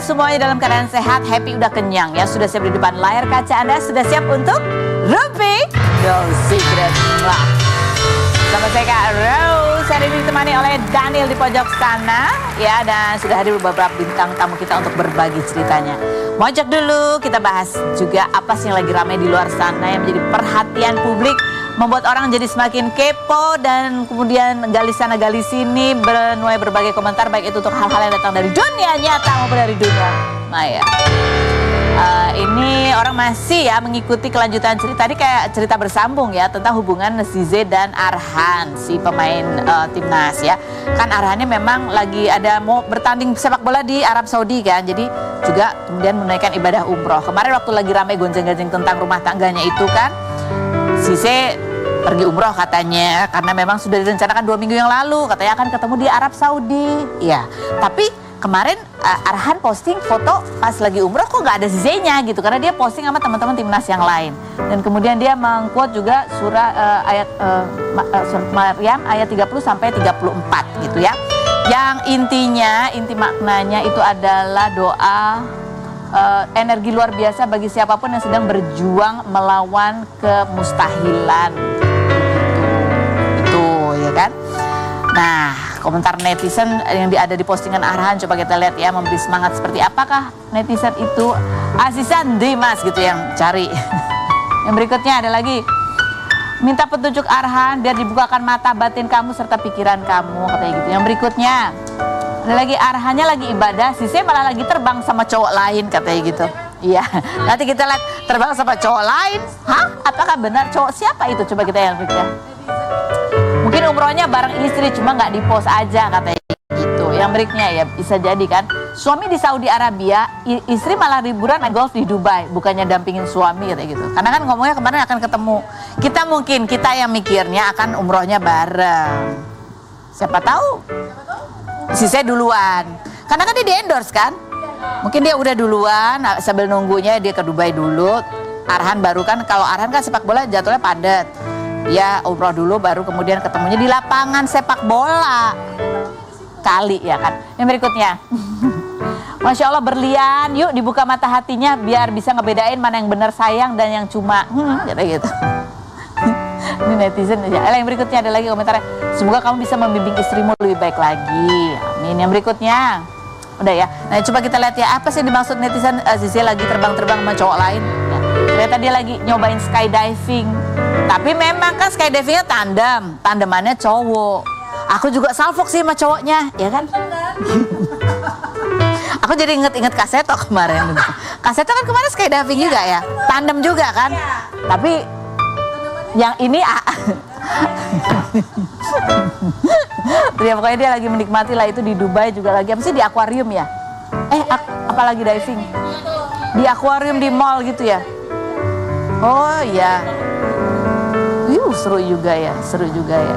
semuanya dalam keadaan sehat, happy, udah kenyang ya. Sudah siap di depan layar kaca Anda, sudah siap untuk Rumpi No Secret. Wah. Sama saya Kak Rose, hari ini ditemani oleh Daniel di pojok sana ya, dan sudah hadir beberapa bintang tamu kita untuk berbagi ceritanya. Mojok dulu, kita bahas juga apa sih yang lagi ramai di luar sana yang menjadi perhatian publik, membuat orang jadi semakin kepo dan kemudian gali sana gali sini, menuai berbagai komentar baik itu untuk hal-hal yang datang dari dunia nyata maupun dari dunia maya. Ini orang masih ya mengikuti kelanjutan cerita, tadi kayak cerita bersambung ya tentang hubungan Zize dan Arhan, si pemain timnas ya. Kan Arhannya memang lagi ada mau bertanding sepak bola di Arab Saudi kan, jadi juga kemudian menunaikan ibadah umroh. Kemarin waktu lagi ramai gonjang-ganjing tentang rumah tangganya itu kan, Zize pergi umroh katanya, karena memang sudah direncanakan 2 minggu yang lalu, katanya akan ketemu di Arab Saudi. Ya, tapi kemarin Arhan posting foto pas lagi umroh kok nggak ada Zize-nya gitu, karena dia posting sama teman-teman timnas yang lain. Dan kemudian dia mengquote juga surat Maryam ayat 30 sampai 34 gitu ya. Yang inti maknanya itu adalah doa energi luar biasa bagi siapapun yang sedang berjuang melawan kemustahilan. Itu ya kan. Nah, komentar netizen yang ada di postingan Arhan, coba kita lihat ya, memberi semangat seperti apakah netizen itu. Azizan Dimas gitu yang cari. Yang berikutnya ada lagi, minta petunjuk Arhan biar dibukakan mata batin kamu serta pikiran kamu, katanya gitu. Yang berikutnya ada lagi, Arhannya lagi ibadah, Zize malah lagi terbang sama cowok lain, katanya gitu. Iya, nanti kita lihat terbang sama cowok lain. Hah? Apakah benar cowok siapa itu? Coba kita yang berikutnya. Mungkin umrohnya bareng istri, cuma nggak di post aja, katanya gitu. Yang berikutnya ya bisa jadi kan, suami di Saudi Arabia, istri malah liburan main golf di Dubai, bukannya dampingin suami, katanya gitu. Karena kan ngomongnya kemarin akan ketemu. Kita yang mikirnya akan umrohnya bareng. Siapa tahu Zize duluan. Karena kan dia di endorse kan. Mungkin dia udah duluan, sambil nunggunya dia ke Dubai dulu. Arhan baru kan, kalau Arhan kan sepak bola jadwalnya padat. Ya umroh dulu baru kemudian ketemunya di lapangan sepak bola kali ya kan. Yang berikutnya Masya Allah berlian, yuk dibuka mata hatinya biar bisa ngebedain mana yang benar sayang dan yang cuma gitu. Ini netizen aja. Yang berikutnya ada lagi komentarnya, semoga kamu bisa membimbing istrimu lebih baik lagi, amin. Yang berikutnya udah ya. Nah coba kita lihat ya, apa sih dimaksud netizen Zize lagi terbang-terbang sama cowok lain ya. Ternyata dia lagi nyobain skydiving. Tapi memang kan skydivingnya tandemannya cowok. Aku juga salfok sih sama cowoknya, ya kan? Aku jadi inget Kaseto kemarin. Kaseto kan kemarin skydiving juga ya, tandem juga kan? Tapi yang ini ya, pokoknya dia lagi menikmati lah itu di Dubai juga lagi. Apa sih di akuarium ya? Apalagi diving? Di akuarium di mall gitu ya? Oh iya. Seru juga ya.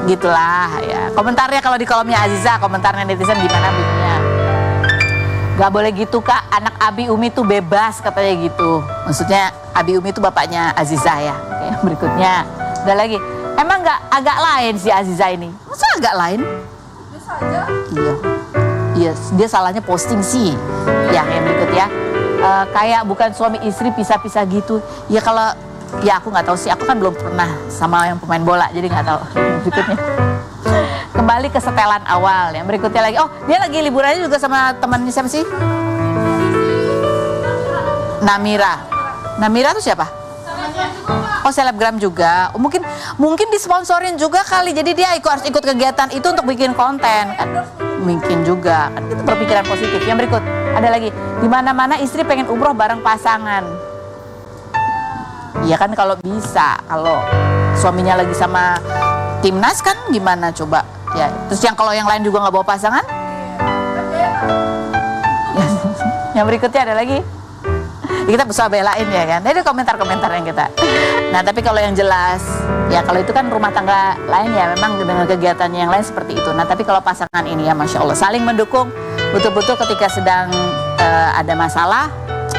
Gitulah ya. Komentarnya kalau di kolomnya Aziza, komentarnya netizen gimana bunyinya? Gak boleh gitu Kak, anak Abi Umi tuh bebas, katanya gitu. Maksudnya Abi Umi tuh bapaknya Aziza ya. Oke, berikutnya ada lagi, emang gak agak lain si Aziza ini? Masa agak lain? Biasa aja. Iya, dia salahnya posting sih. Ya, yang berikut ya. Kayak bukan suami istri pisah-pisah gitu. Ya kalau, ya aku nggak tahu sih, aku kan belum pernah sama yang pemain bola, jadi nggak tahu. Berikutnya kembali ke setelan awal. Yang berikutnya lagi, oh dia lagi liburannya juga sama temannya siapa sih? Namira tuh siapa? Oh selebgram juga. Mungkin disponsorin juga kali, jadi dia harus ikut kegiatan itu untuk bikin konten kan? Mungkin juga kan, itu berpikiran positif. Yang berikut ada lagi, di mana-mana istri pengen umroh bareng pasangan. Iya kan kalau bisa, kalau suaminya lagi sama timnas kan gimana coba ya. Terus kalau yang lain juga nggak bawa pasangan. Yang berikutnya ada lagi, kita bisa belain ya kan. Itu komentar-komentar yang kita. Nah tapi kalau yang jelas ya, kalau itu kan rumah tangga lain ya, memang dengan kegiatannya yang lain seperti itu. Nah tapi kalau pasangan ini ya Masya Allah saling mendukung betul-betul. Ketika sedang ada masalah,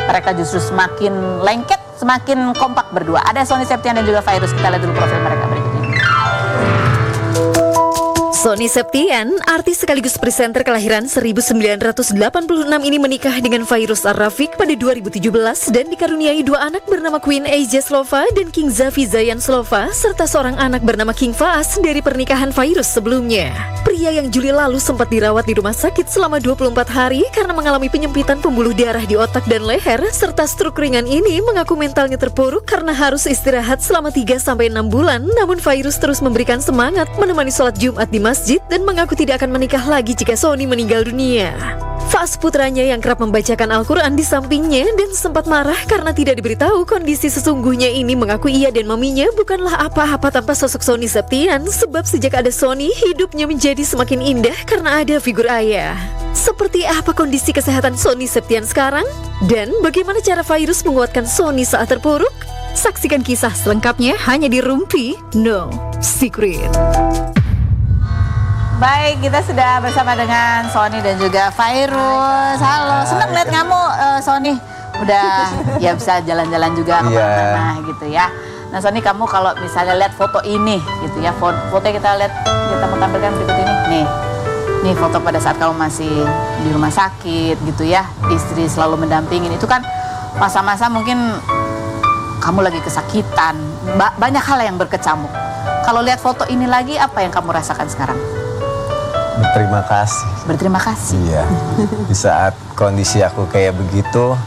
mereka justru semakin lengket, semakin kompak berdua. Ada Sony Septian dan juga Virus. Kita lihat dulu profil mereka berikutnya. Sony Septian, artis sekaligus presenter kelahiran 1986 ini menikah dengan Fairuz Ar-Rafiq pada 2017 dan dikaruniai 2 anak bernama Queen Asia Slova dan King Zafi Zayan Slova serta seorang anak bernama King Faas dari pernikahan Fairuz sebelumnya. Pria yang Juli lalu sempat dirawat di rumah sakit selama 24 hari karena mengalami penyempitan pembuluh darah di otak dan leher serta stroke ringan ini mengaku mentalnya terpuruk karena harus istirahat selama 3-6 bulan. Namun Fairuz terus memberikan semangat menemani sholat Jumat di masjid dan mengaku tidak akan menikah lagi jika Sony meninggal dunia. Faas putranya yang kerap membacakan Al-Quran di sampingnya dan sempat marah karena tidak diberitahu kondisi sesungguhnya ini mengaku ia dan maminya bukanlah apa-apa tanpa sosok Sony Septian sebab sejak ada Sony hidupnya menjadi semakin indah karena ada figur ayah. Seperti apa kondisi kesehatan Sony Septian sekarang? Dan bagaimana cara Fairuz menguatkan Sony saat terpuruk? Saksikan kisah selengkapnya hanya di Rumpi No Secret. Baik, kita sudah bersama dengan Sony dan juga Fairuz. Halo, senang lihat kamu Sony. Udah ya bisa jalan-jalan juga kemana-mana gitu ya. Nah Sony, kamu kalau misalnya lihat foto ini gitu ya, foto yang kita lihat, kita mau tampilkan berikut ini. Nih foto pada saat kamu masih di rumah sakit gitu ya, istri selalu mendampingin. Itu kan masa-masa mungkin kamu lagi kesakitan, banyak hal yang berkecamuk. Kalau lihat foto ini lagi, apa yang kamu rasakan sekarang? Berterima kasih. Berterima kasih. Iya. Di saat kondisi aku kayak begitu,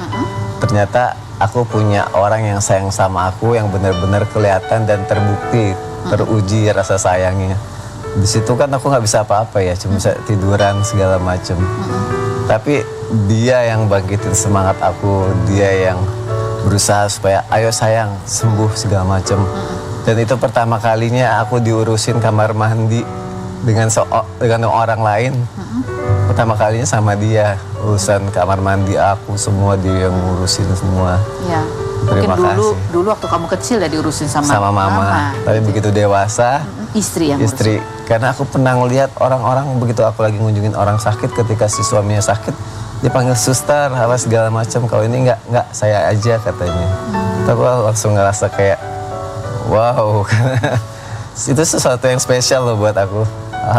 ternyata aku punya orang yang sayang sama aku yang benar-benar kelihatan dan terbukti, teruji rasa sayangnya. Di situ kan aku nggak bisa apa-apa ya, cuma bisa tiduran segala macem. Tapi dia yang bangkitin semangat aku, dia yang berusaha supaya ayo sayang sembuh segala macem. Dan itu pertama kalinya aku diurusin kamar mandi dengan orang lain. Pertama kalinya sama dia, urusan kamar mandi aku semua dia yang ngurusin semua. Ya. Terima Mungkin kasih. dulu waktu kamu kecil ya diurusin sama mama. Tapi begitu dewasa, istri yang istri. Karena aku pernah ngeliat orang-orang begitu aku lagi ngunjungin orang sakit, ketika si suaminya sakit, dia panggil suster, apa segala macam. Kalau ini enggak, saya aja katanya. Tapi aku langsung ngerasa kayak, wow, itu sesuatu yang spesial loh buat aku.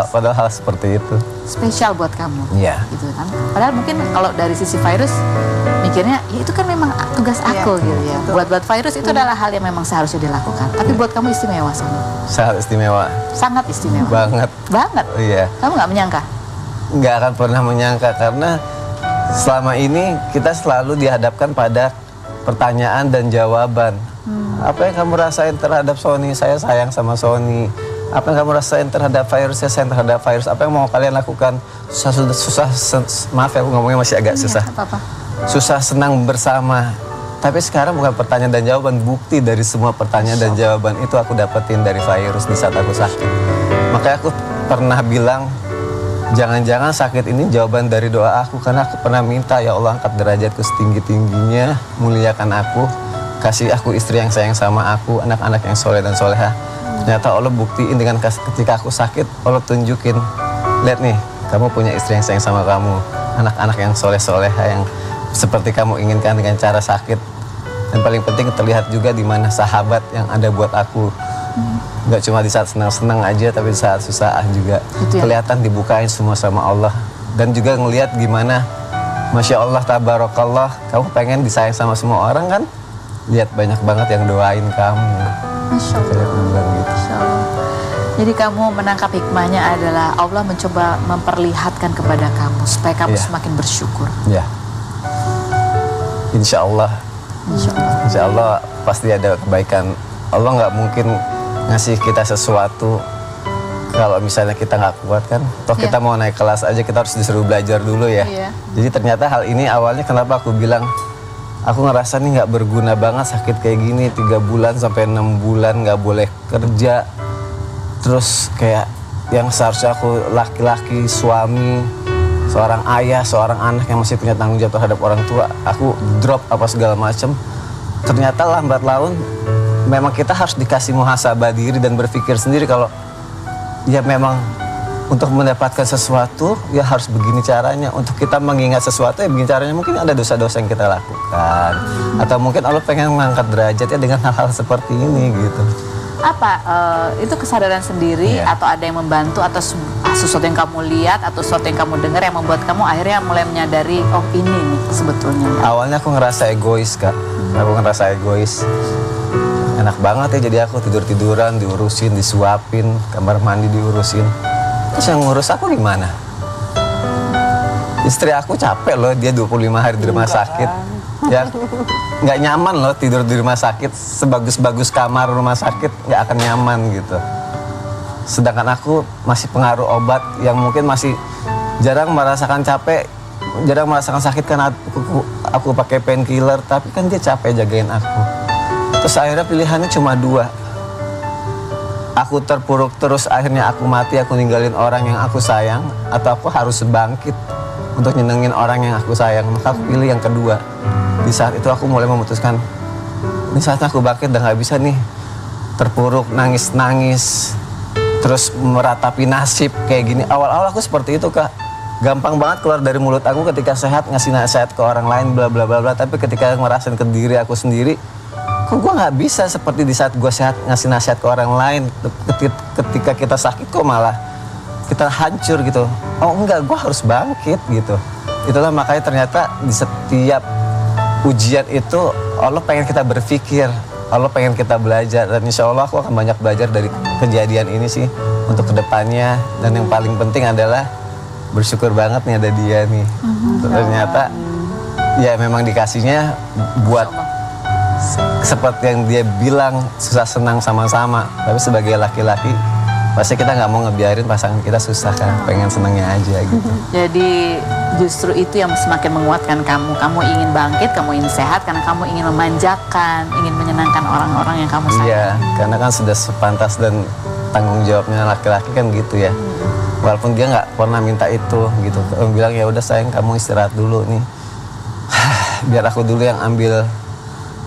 Padahal hal seperti itu spesial buat kamu. Iya. Gitu kan. Padahal mungkin kalau dari sisi Fairuz mikirnya ya itu kan memang tugas aku gitu ya. Buat Fairuz itu adalah hal yang memang seharusnya dilakukan. Tapi buat kamu istimewa Sony. sangat istimewa. Sangat istimewa. Banget. Iya. Kamu nggak menyangka? Nggak akan pernah menyangka karena selama ini kita selalu dihadapkan pada pertanyaan dan jawaban. Apa yang kamu rasain terhadap Sony? Saya sayang sama Sony. Apa yang kamu rasain terhadap Fairuz? Saya sayang terhadap Fairuz. Apa yang mau kalian lakukan? Maaf ya, aku ngomongnya masih agak susah. Apa-apa. Susah senang bersama. Tapi sekarang bukan pertanyaan dan jawaban, bukti dari semua pertanyaan dan jawaban itu aku dapetin dari Fairuz di saat aku sakit. Makanya aku pernah bilang, jangan-jangan sakit ini jawaban dari doa aku, karena aku pernah minta, ya Allah angkat derajatku setinggi-tingginya, muliakan aku, kasih aku istri yang sayang sama aku, anak-anak yang soleh dan soleha. Ternyata Allah buktiin dengan ketika aku sakit, Allah tunjukin, lihat nih, kamu punya istri yang sayang sama kamu, anak-anak yang soleh-soleha yang seperti kamu inginkan dengan cara sakit. Dan paling penting terlihat juga di mana sahabat yang ada buat aku. Gak cuma di saat senang-senang aja, tapi di saat susah juga. Kelihatan dibukain semua sama Allah. Dan juga ngelihat gimana, Masya Allah, tabarakallah, kamu pengen disayang sama semua orang kan? Lihat banyak banget yang doain kamu. Masya Allah. Kayak aku bilang gitu. Masya Allah. Jadi kamu menangkap hikmahnya adalah Allah mencoba memperlihatkan kepada kamu supaya kamu semakin bersyukur. Ya. Insya Allah. Insya Allah pasti ada kebaikan. Allah nggak mungkin ngasih kita sesuatu kalau misalnya kita nggak kuat kan. Toh kita mau naik kelas aja kita harus disuruh belajar dulu ya. Jadi ternyata hal ini awalnya kenapa aku bilang, aku ngerasa nih nggak berguna banget sakit kayak gini, 3 bulan sampai 6 bulan nggak boleh kerja. Terus kayak yang seharusnya aku laki-laki, suami, seorang ayah, seorang anak yang masih punya tanggung jawab terhadap orang tua, aku drop apa segala macem. Ternyata lambat laun memang kita harus dikasih muhasabah diri dan berpikir sendiri kalau ya memang untuk mendapatkan sesuatu ya harus begini caranya. Untuk kita mengingat sesuatu ya begini caranya. Mungkin ada dosa-dosa yang kita lakukan, atau mungkin Allah pengen mengangkat derajatnya dengan hal-hal seperti ini gitu. Apa itu kesadaran sendiri atau ada yang membantu atau sesuatu yang kamu lihat atau sesuatu yang kamu dengar yang membuat kamu akhirnya mulai menyadari, oh ini nih sebetulnya. Awalnya aku ngerasa egois, Kak. Aku ngerasa egois. Enak banget ya jadi aku tidur-tiduran, diurusin, disuapin, kamar mandi diurusin. Terus yang ngurus aku gimana? Istri aku capek loh, dia 25 hari di rumah sakit. Ya, nggak nyaman loh tidur di rumah sakit. Sebagus-bagus kamar rumah sakit nggak akan nyaman gitu. Sedangkan aku masih pengaruh obat yang mungkin masih jarang merasakan capek, jarang merasakan sakit karena aku pakai painkiller, tapi kan dia capek jagain aku. Terus akhirnya pilihannya cuma 2. Aku terpuruk terus akhirnya aku mati, aku ninggalin orang yang aku sayang, atau aku harus bangkit untuk nyenengin orang yang aku sayang. Maka aku pilih yang kedua. Di saat itu aku mulai memutuskan, ini saatnya aku bangkit dan gak bisa nih terpuruk, nangis-nangis, terus meratapi nasib kayak gini. Awal-awal aku seperti itu, Kak. Gampang banget keluar dari mulut aku ketika sehat ngasih nasihat ke orang lain bla bla bla bla. Tapi ketika ngerasain ke diri aku sendiri, kok gue nggak bisa seperti di saat gue sehat ngasih nasihat ke orang lain. Ketika kita sakit kok malah kita hancur gitu. Oh enggak, gue harus bangkit gitu. Itulah makanya ternyata di setiap ujian itu Allah pengen kita berpikir, Allah pengen kita belajar, dan insya Allah aku akan banyak belajar dari kejadian ini sih untuk kedepannya. Dan yang paling penting adalah bersyukur banget nih ada dia nih. Ternyata ya memang dikasihnya buat seperti yang dia bilang, susah senang sama-sama. Tapi sebagai laki-laki pasti kita nggak mau ngebiarin pasangan kita susah kan, pengen senangnya aja gitu. Jadi justru itu yang semakin menguatkan kamu. Kamu ingin bangkit, kamu ingin sehat karena kamu ingin memanjakan, ingin menyenangkan orang-orang yang kamu sayang. Iya, karena kan sudah sepantas dan tanggung jawabnya laki-laki kan gitu ya. Walaupun dia nggak pernah minta itu gitu. Kamu bilang ya udah sayang, kamu istirahat dulu nih. Biar aku dulu yang ambil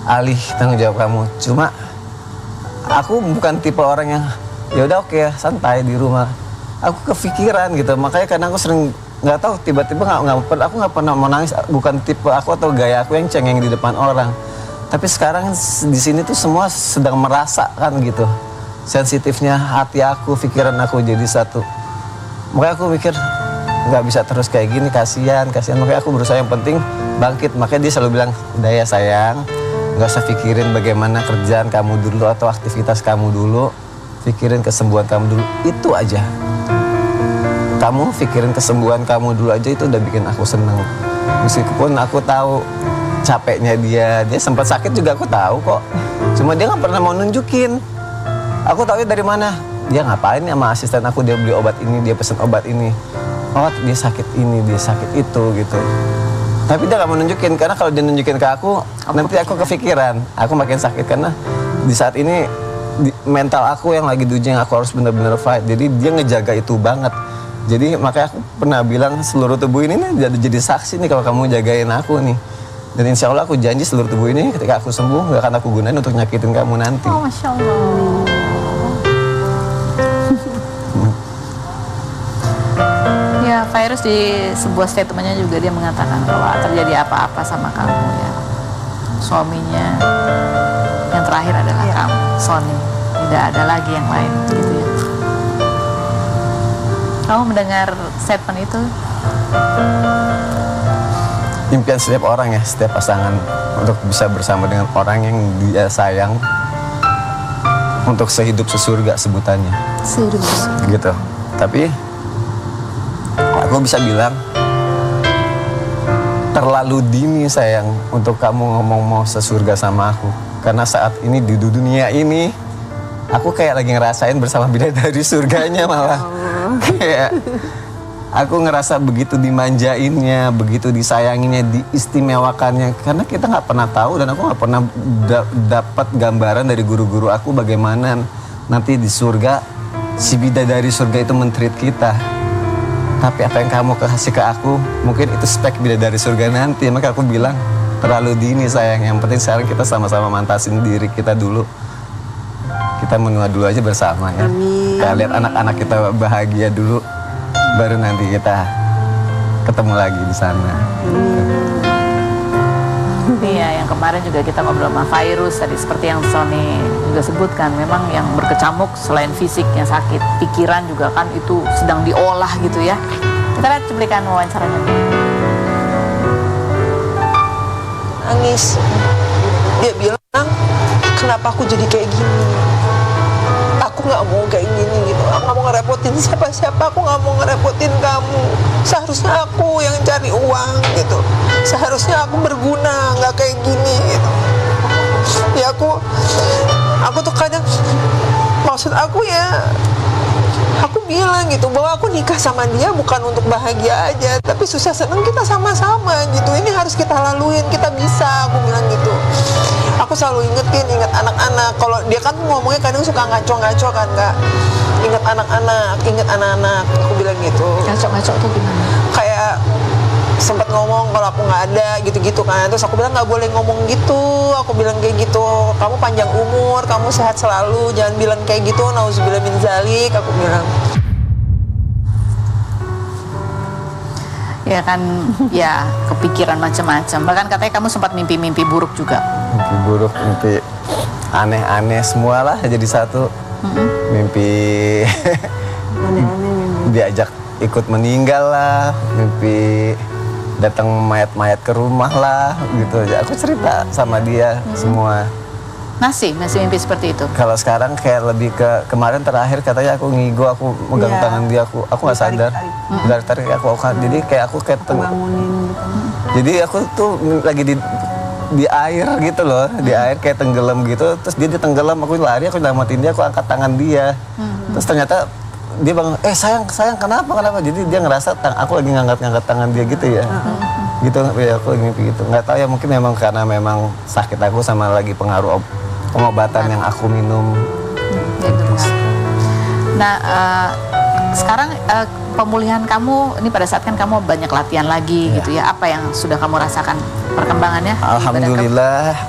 alih tanggung jawab kamu. Cuma aku bukan tipe orang yang ya udah oke, santai di rumah. Aku kepikiran gitu, makanya kadang aku sering nggak tahu tiba-tiba aku nggak pernah mau nangis. Bukan tipe aku atau gaya aku yang cengeng di depan orang. Tapi sekarang di sini tuh semua sedang merasakan gitu, sensitifnya hati aku, pikiran aku jadi satu. Makanya aku mikir nggak bisa terus kayak gini, kasihan. Makanya aku berusaha yang penting bangkit. Makanya dia selalu bilang, udah ya sayang, nggak usah pikirin bagaimana kerjaan kamu dulu atau aktivitas kamu dulu. Pikirin kesembuhan kamu dulu, itu aja. Kamu pikirin kesembuhan kamu dulu aja, itu udah bikin aku seneng. Meskipun aku tahu capeknya dia sempat sakit juga aku tahu kok. Cuma dia nggak pernah mau nunjukin. Aku tahu dari mana. Dia ngapain ya sama asisten aku, dia beli obat ini, dia pesen obat ini. Oh dia sakit ini, dia sakit itu gitu. Tapi dia nggak mau nunjukin, karena kalau dia nunjukin ke aku nanti aku kepikiran. Aku makin sakit karena di saat ini mental aku yang lagi diuji, yang aku harus benar-benar fight. Jadi dia ngejaga itu banget. Jadi makanya aku pernah bilang seluruh tubuh ini nih jadi saksi nih kalau kamu jagain aku nih. Dan insya Allah aku janji seluruh tubuh ini ketika aku sembuh gak akan aku gunain untuk nyakitin kamu nanti. Oh Masya Allah. Ya, Virus di sebuah statementnya juga dia mengatakan bahwa terjadi apa-apa sama kamu ya, suaminya yang terakhir adalah kamu, Sony. Tidak ada lagi yang lain gitu ya. Kamu mendengar statement itu? Impian setiap orang ya, setiap pasangan untuk bisa bersama dengan orang yang dia sayang untuk sehidup sesurga sebutannya. Sehidup sesurga. Gitu. Tapi aku bisa bilang terlalu dini sayang untuk kamu ngomong mau sesurga sama aku. Karena saat ini di dunia ini aku kayak lagi ngerasain bersama bidadari surganya malah. Kayak aku ngerasa begitu dimanjainnya, begitu disayanginya, diistimewakannya. Karena kita nggak pernah tahu dan aku nggak pernah dapat gambaran dari guru-guru aku bagaimana nanti di surga si bidadari surga itu men-treat kita. Tapi apa yang kamu kasih ke aku, mungkin itu spek bidadari surga nanti. Maka aku bilang terlalu dini sayang. Yang penting sekarang kita sama-sama mantasin diri kita dulu. Kita menua dulu aja bersama ya. Kita lihat anak-anak kita bahagia dulu, baru nanti kita ketemu lagi di sana. Iya, yang kemarin juga kita ngobrol sama virus tadi seperti yang Sony juga sebutkan, memang yang berkecamuk selain fisik yang sakit, pikiran juga kan itu sedang diolah gitu ya. Kita lihat cuplikan wawancaranya. Nangis. Dia bilang, kenapa aku jadi kayak gini? Aku nggak mau kayak gini gitu. Aku nggak mau ngerepotin siapa-siapa. Aku nggak mau ngerepotin kamu. Seharusnya aku yang cari uang gitu. Seharusnya aku berguna, nggak kayak gini gitu. Ya aku tuh kadang, maksud aku ya, aku bilang gitu bahwa aku nikah sama dia bukan untuk bahagia aja, tapi susah seneng kita sama-sama gitu. Ini harus kita laluin, kita bisa, aku bilang gitu. Aku selalu ingat anak-anak. Kalau dia kan ngomongnya kadang suka ngaco-ngaco kan, Kak. Ingat anak-anak, aku bilang gitu. Ngaco-ngaco tuh gimana? Kayak sempat ngomong kalau aku nggak ada gitu-gitu kan. Terus aku bilang nggak boleh ngomong gitu. Aku bilang kayak gitu. Kamu panjang umur, kamu sehat selalu. Jangan bilang kayak gitu. Nauzubillah min zalik, aku bilang. Ya kan, ya kepikiran macam-macam. Bahkan katanya kamu sempat mimpi-mimpi buruk juga. Mimpi buruk, mimpi aneh-aneh semua lah jadi satu. Mimpi diajak ikut meninggal lah, mimpi datang mayat-mayat ke rumah lah gitu aja. Aku cerita sama dia semua. Masih mimpi seperti itu. Kalau sekarang kayak lebih ke kemarin terakhir katanya aku ngigo, aku megang Iya. tangan dia, aku nggak sadar. Tarik aku jadi kayak aku kayak jadi aku tuh lagi di air gitu loh, di air kayak tenggelam gitu. Terus dia tenggelam, aku lari, aku nyelamatin dia, aku angkat tangan dia. Terus ternyata dia bangun, sayang kenapa? Jadi dia ngerasa aku lagi ngangkat tangan dia gitu ya. Gitu ya, aku mimpi gitu. Nggak tahu ya, mungkin memang karena memang sakit aku sama lagi pengaruh pengobatan yang aku minum. Nah, sekarang pemulihan kamu ini pada saat kan kamu banyak latihan lagi gitu ya. Apa yang sudah kamu rasakan perkembangannya? Alhamdulillah,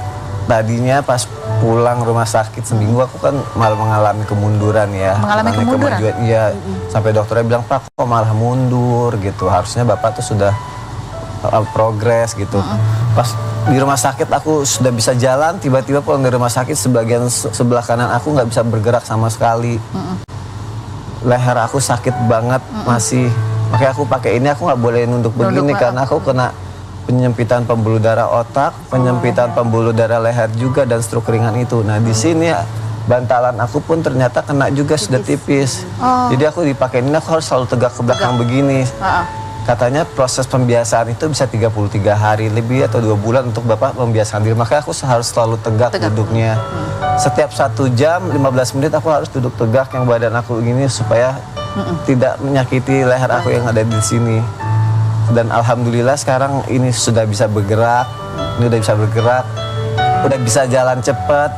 tadinya pas pulang rumah sakit seminggu aku kan malah mengalami kemunduran ya. Mengalami kemunduran? Iya, sampai dokternya bilang, Pak kok malah mundur gitu. Harusnya Bapak tuh sudah progres gitu. Pas di rumah sakit aku sudah bisa jalan, tiba-tiba pulang dari rumah sakit sebagian sebelah kanan aku nggak bisa bergerak sama sekali. Leher aku sakit banget masih. Makanya aku pakai ini, aku nggak boleh nunduk begini karena aku kena penyempitan pembuluh darah otak, penyempitan pembuluh darah leher juga dan stroke ringan itu. Nah di sini bantalan aku pun ternyata kena juga sudah tipis. Jadi aku dipakai ini, aku harus selalu tegak ke belakang begini. Katanya proses pembiasaan itu bisa 33 hari lebih atau 2 bulan untuk Bapak membiasakan diri. Makanya aku harus selalu tegak duduknya. Setiap 1 jam 15 menit aku harus duduk tegak yang badan aku gini supaya tidak menyakiti leher aku yang ada di sini. Dan alhamdulillah sekarang ini sudah bisa bergerak. Ini udah bisa bergerak. Udah bisa jalan cepat.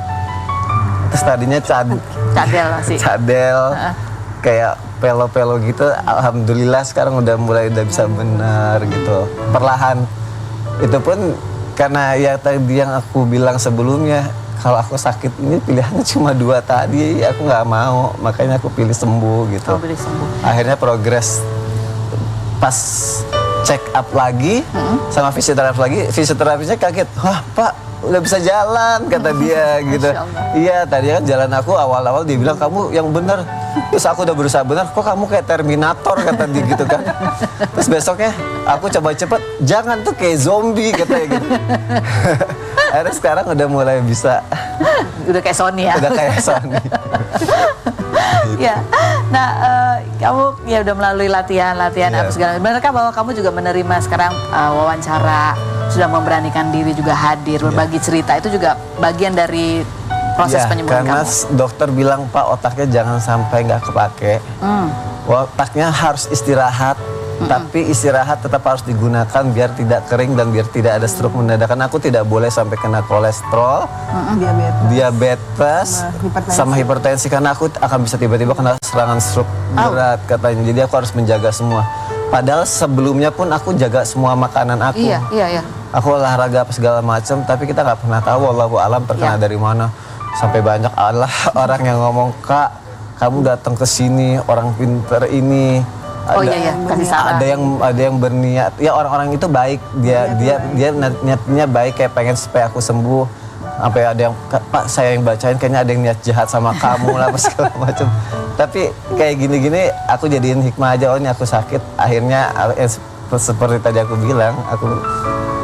Terus tadinya cadel masih. Cadel. Kayak pelo-pelo gitu, alhamdulillah sekarang udah bisa benar gitu, perlahan. Itu pun karena ya tadi yang aku bilang sebelumnya, kalau aku sakit ini pilihannya cuma 2 tadi, aku nggak mau, makanya aku pilih sembuh gitu. Pilih sembuh. Akhirnya progres. Pas check up lagi sama fisioterapisnya kaget, wah Pak udah bisa jalan kata dia gitu. Iya tadi kan jalan aku awal-awal dia bilang kamu yang bener. Terus aku udah berusaha bener, kok kamu kayak Terminator kata dia gitu kan. Terus besoknya aku coba cepet, jangan tuh kayak zombie katanya gitu. Akhirnya sekarang udah mulai bisa. Udah kayak Sony ya. Udah kayak Sony. Ya, nah kamu ya udah melalui latihan apa segala. Benarkah bahwa kamu juga menerima sekarang wawancara, sudah memberanikan diri juga hadir, berbagi cerita, itu juga bagian dari proses penyembuhan karena kamu? dokter bilang Pak otaknya jangan sampai nggak kepake. Otaknya harus istirahat, tapi istirahat tetap harus digunakan biar tidak kering dan biar tidak ada stroke mendadak. Karena aku tidak boleh sampai kena kolesterol, diabetes, sama hipertensi karena aku akan bisa tiba-tiba kena serangan stroke berat katanya. Jadi aku harus menjaga semua. Padahal sebelumnya pun aku jaga semua makanan aku. Iya. Aku olahraga apa segala macam, tapi kita nggak pernah tahu wallahu alam terkena dari mana. Sampai banyak orang yang ngomong, Kak, kamu datang ke sini orang pinter ini Oh iya, kasih saran. Ada yang berniat, ya orang-orang itu baik, dia niatnya baik, kayak pengen supaya aku sembuh. Sampai ada yang, Pak saya yang bacain kayaknya ada yang niat jahat sama kamu lah, segala macam. Tapi kayak gini-gini aku jadiin hikmah aja, oh ini aku sakit. Akhirnya seperti tadi aku bilang, aku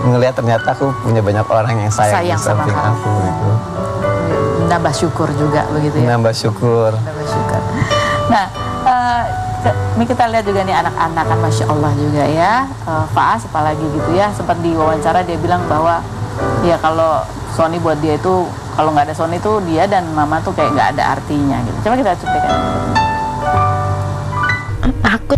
ngelihat ternyata aku punya banyak orang yang sayang di samping aku gitu. Nambah syukur juga begitu ya. Nambah syukur. Nah, ini kita lihat juga nih anak-anak kan Masya Allah juga ya. Faas apalagi gitu ya, sempat di wawancara dia bilang bahwa ya kalau Sony buat dia itu, kalau nggak ada Sony itu dia dan mama tuh kayak nggak ada artinya gitu. Coba kita cuplikan. Aku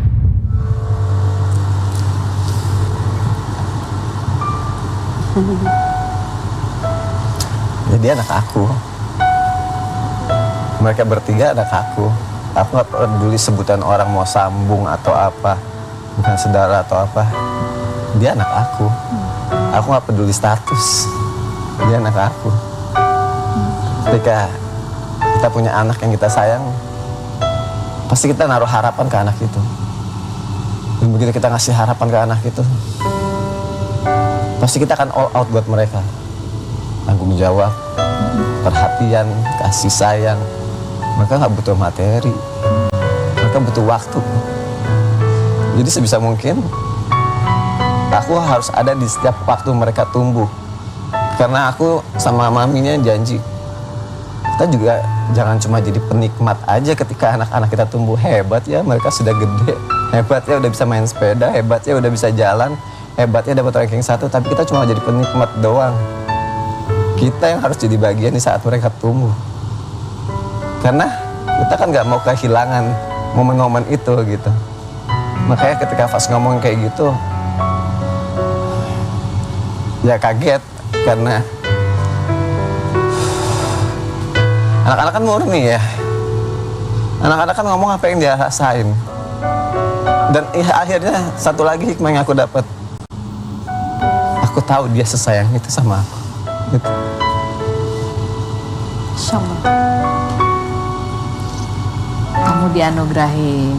Jadi anak aku. Mereka bertiga anak aku. Aku gak peduli sebutan orang mau sambung atau apa, bukan saudara atau apa. Dia anak aku. Aku gak peduli status. Dia anak aku. Ketika kita punya anak yang kita sayang, pasti kita naruh harapan ke anak itu. Dan begitu kita ngasih harapan ke anak itu, pasti kita akan all out buat mereka. Tanggung jawab, perhatian, kasih sayang. Mereka nggak butuh materi, mereka butuh waktu. Jadi sebisa mungkin aku harus ada di setiap waktu mereka tumbuh. Karena aku sama maminya janji, kita juga jangan cuma jadi penikmat aja ketika anak-anak kita tumbuh. Hebat ya, mereka sudah gede, hebat ya udah bisa main sepeda, hebat ya udah bisa jalan, hebat ya dapat ranking 1, tapi kita cuma jadi penikmat doang. Kita yang harus jadi bagian di saat mereka tumbuh. Karena kita kan nggak mau kehilangan momen-momen itu gitu. Makanya ketika Fas ngomong kayak gitu, ya kaget. Karena anak-anak kan murni ya. Anak-anak kan ngomong apa yang dia rasain. Dan akhirnya satu lagi hikmah yang aku dapat. Aku tahu dia sesayang itu sama aku. Gitu. Insya Allah. Kamu dianugerahi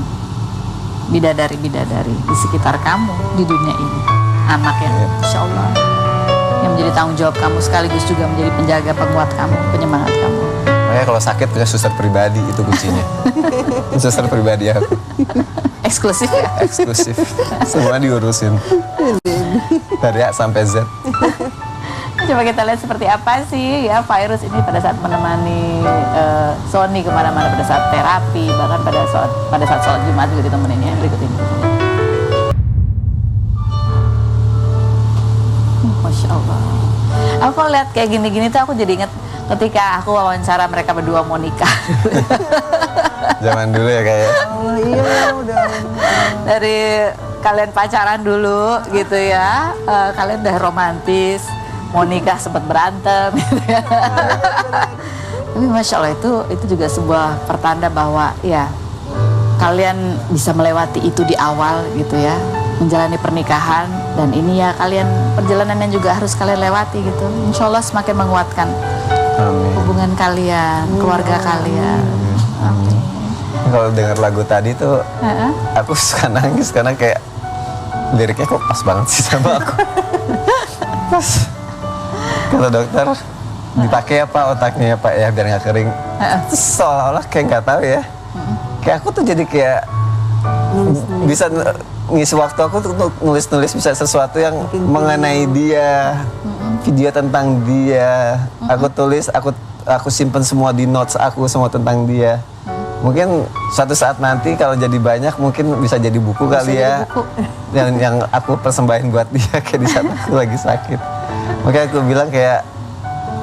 bidadari-bidadari di sekitar kamu di dunia ini. Anak yang Insya Allah yang menjadi tanggung jawab kamu, sekaligus juga menjadi penjaga, penguat kamu, penyemangat kamu. Makanya kalau sakit punya suster pribadi, itu kuncinya. Suster pribadi aku. Eksklusif ya? Eksklusif. Semua diurusin. Dari A sampai Z. Coba kita lihat seperti apa sih ya Virus ini pada saat menemani Sony kemana-mana pada saat terapi, bahkan pada saat sholat Jumat juga ditemenin ya. Berikut ini. Masya Allah. Aku kalau lihat kayak gini-gini tuh aku jadi inget ketika aku wawancara mereka berdua mau nikah. Zaman dulu ya kayak. Oh iya udah. Dari kalian pacaran dulu gitu ya, kalian udah romantis, mau nikah sempat berantem gitu ya. Tapi Masya Allah itu juga sebuah pertanda bahwa ya kalian bisa melewati itu di awal gitu ya, menjalani pernikahan, dan ini ya kalian perjalanan yang juga harus kalian lewati gitu. Insya Allah semakin menguatkan hubungan kalian, keluarga kalian. Amin. Kalau dengar lagu tadi tuh aku suka nangis karena kayak liriknya kok pas banget sih sama aku. Pas kata dokter dipakai apa otaknya ya Pak ya biar nggak kering. Terus seolah-olah kayak nggak tahu ya. Kayak aku tuh jadi kayak bisa ngisi waktu aku tuh nulis-nulis bisa sesuatu yang mengenai dia, video tentang dia. Aku tulis, aku simpen semua di notes aku semua tentang dia. Mungkin suatu saat nanti kalau jadi banyak mungkin bisa jadi buku kali ya. Yang aku persembahin buat dia kayak di saat aku lagi sakit. Makanya aku bilang kayak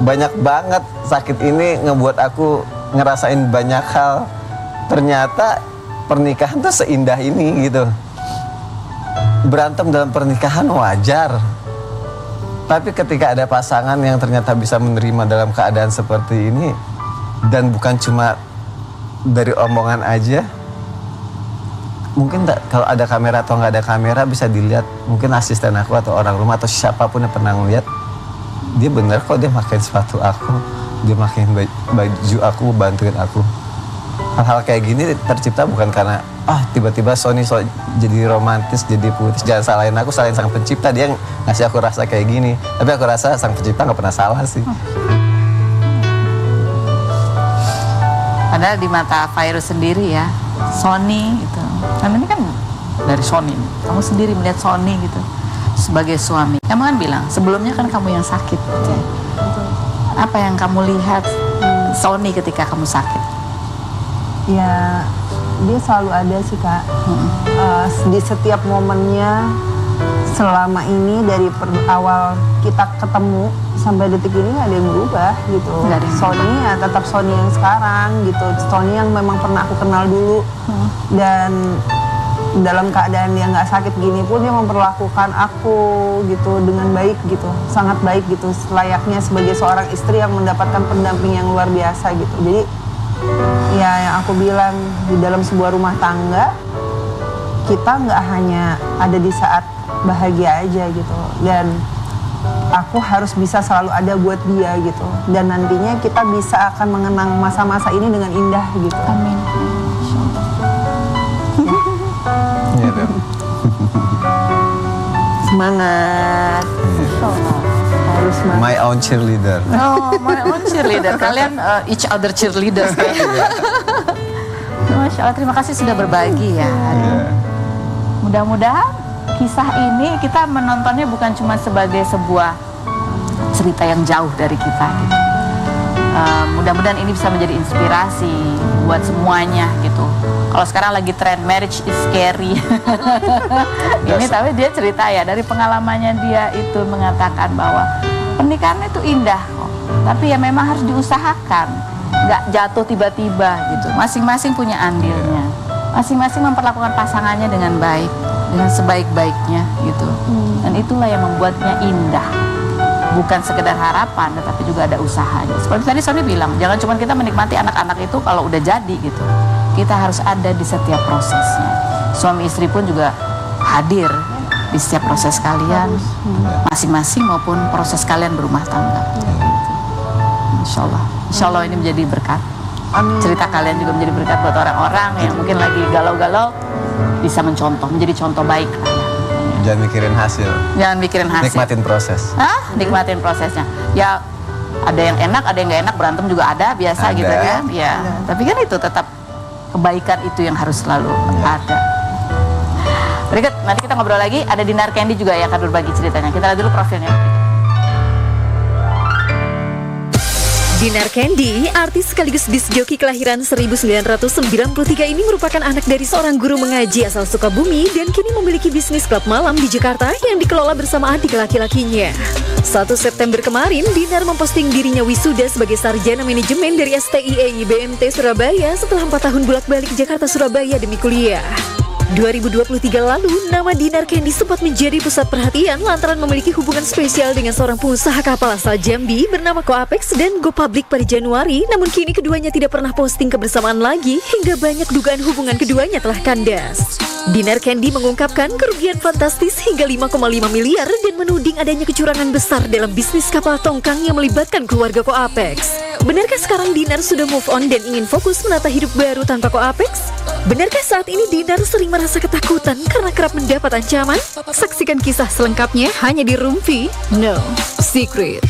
banyak banget sakit ini ngebuat aku ngerasain banyak hal. Ternyata pernikahan tuh seindah ini gitu. Berantem dalam pernikahan wajar. Tapi ketika ada pasangan yang ternyata bisa menerima dalam keadaan seperti ini, dan bukan cuma dari omongan aja, mungkin kalau ada kamera atau nggak ada kamera bisa dilihat, mungkin asisten aku atau orang rumah atau siapapun yang pernah ngeliat, dia bener kok dia pakai sepatu aku, dia pakai baju aku, bantuin aku. Hal-hal kayak gini tercipta bukan karena tiba-tiba Sony jadi romantis, jadi putus. Jangan salahin aku, salahin sang pencipta. Dia ngasih aku rasa kayak gini. Tapi aku rasa sang pencipta nggak pernah salah sih. Padahal di mata Fairuz sendiri ya, Sony gitu. Kan ini kan dari Sony. Kamu sendiri melihat Sony gitu sebagai suami. Kamu kan bilang sebelumnya kan kamu yang sakit. Apa yang kamu lihat Sony ketika kamu sakit? Ya, dia selalu ada sih Kak. Di setiap momennya selama ini dari awal kita ketemu sampai detik ini nggak ada yang berubah gitu. Nggak ada yang Sony ya tetap Sony yang sekarang gitu. Sony yang memang pernah aku kenal dulu. Dan dalam keadaan dia nggak sakit gini pun dia memperlakukan aku gitu dengan baik gitu, sangat baik gitu, selayaknya sebagai seorang istri yang mendapatkan pendamping yang luar biasa gitu. Jadi ya yang aku bilang, di dalam sebuah rumah tangga kita nggak hanya ada di saat bahagia aja gitu, dan aku harus bisa selalu ada buat dia gitu, dan nantinya kita bisa akan mengenang masa-masa ini dengan indah gitu. Amin. Iya, Beb. Semangat. Harus semangat. My own cheerleader. Oh, my own cheerleader. Kalian each other cheerleaders. Masya Allah, terima kasih sudah berbagi ya. Mudah-mudahan kisah ini kita menontonnya bukan cuma sebagai sebuah cerita yang jauh dari kita gitu. Mudah-mudahan ini bisa menjadi inspirasi buat semuanya gitu. Kalau sekarang lagi tren marriage is scary. Ini tapi dia cerita ya dari pengalamannya, dia itu mengatakan bahwa pernikahan itu indah kok. Tapi ya memang harus diusahakan. Nggak jatuh tiba-tiba gitu. Masing-masing punya andilnya. Masing-masing memperlakukan pasangannya dengan baik, dengan sebaik-baiknya gitu. Dan itulah yang membuatnya indah. Bukan sekedar harapan, tetapi juga ada usahanya. Seperti tadi Sony bilang, jangan cuma kita menikmati anak-anak itu kalau udah jadi gitu. Kita harus ada di setiap prosesnya. Suami istri pun juga hadir di setiap proses kalian, masing-masing maupun proses kalian berumah tangga. Insya Allah ini menjadi berkat. Cerita kalian juga menjadi berkat buat orang-orang yang mungkin lagi galau-galau, bisa mencontoh, menjadi contoh baik lah ya. Jangan mikirin hasil. Jangan mikirin hasil. Nikmatin proses. Nikmatin prosesnya. Ya ada yang enak, ada yang nggak enak, berantem juga ada, biasa Ada. gitu kan. Ya, tapi kan itu tetap kebaikan itu yang harus selalu ada. Berikut, nanti kita ngobrol lagi. Ada Dinar Candy juga yang akan berbagi ceritanya. Kita lihat dulu profilnya. Dinar Candy, artis sekaligus disc joki kelahiran 1993 ini merupakan anak dari seorang guru mengaji asal Sukabumi dan kini memiliki bisnis klub malam di Jakarta yang dikelola bersama adik laki-lakinya. 1 September kemarin, Dinar memposting dirinya wisuda sebagai sarjana manajemen dari STIEI BMT Surabaya setelah 4 tahun bolak-balik Jakarta Surabaya demi kuliah. 2023 lalu, nama Dinar Candy sempat menjadi pusat perhatian lantaran memiliki hubungan spesial dengan seorang pengusaha kapal asal Jambi bernama Coapex dan Go Public pada Januari, namun kini keduanya tidak pernah posting kebersamaan lagi hingga banyak dugaan hubungan keduanya telah kandas. Dinar Candy mengungkapkan kerugian fantastis hingga 5,5 miliar dan menuding adanya kecurangan besar dalam bisnis kapal tongkang yang melibatkan keluarga Coapex. Benarkah sekarang Dinar sudah move on dan ingin fokus menata hidup baru tanpa Coapex? Benarkah saat ini Dinar sering merasa ketakutan karena kerap mendapat ancaman? Saksikan kisah selengkapnya hanya di Rumpi No Secret.